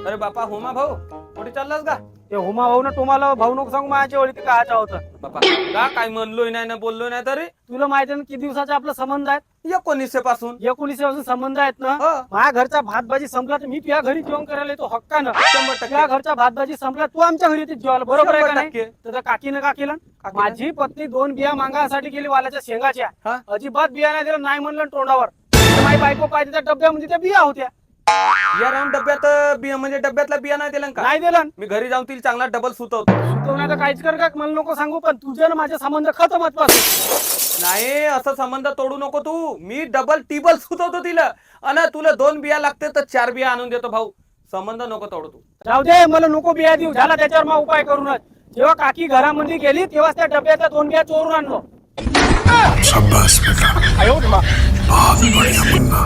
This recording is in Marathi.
अरे बापा होमा भाऊ कुठे चाललास का? ते हुमा भाऊ ना तुम्हाला भाऊ नको सांगू माझ्या ओळखी कायचा होतं. बापा का काय म्हणलोय नाही ना बोललोय नाही तरी तुला माहिती आहे ना किती दिवसाचा आपला संबंध आहे? 1900 पासून 19 पासून संबंध आहेत ना. हो. माझ्या घरचा भात भाजी संपला तर मी तुझ्या घरी जेवण करायला येतो हक्कानं. 100%. तुझ्या घरचा भात भाजी संपला तू आमच्या घरी येते जेवायला, बरोबर आहे का नाही? 100%. तर काकीनं का केलं? माझी पत्नी 2 बिया मागासाठी गेली वाल्याच्या शेंगाच्या. हा? अजिबात बिया नाही दिलं, नाही म्हणलं तोंडावर. माझी बायको पाहिजे त्या डब्यामध्ये त्या बिया होत्या. या राऊंड डब्यात बिया म्हणजे डब्यातला बिया नाही दिला का? नाही दिलं. मी घरी जाऊन तिला चांगला डबल सुतवतो. सुचवण्याचं काहीच कर का मला नको सांगू, पण तुझ्या माझे संबंध खतमच पासून. नाही असं संबंध तोडू नको तू. मी डबल टिबल सुतवतो तिला. अन तुला 2 बिया लागते तर 4 बिया आणून देतो भाऊ. संबंध नको तोडू तू. जाऊ दे, मला नको बिया देऊ. झाला त्याच्यावर मग उपाय करूनच. जेव्हा काकी घरामध्ये गेली तेव्हा त्या डब्यातल्या 2 बिया चोरून आणलो. शाबाश बेटा, बहुत बढ़िया मुन्ना.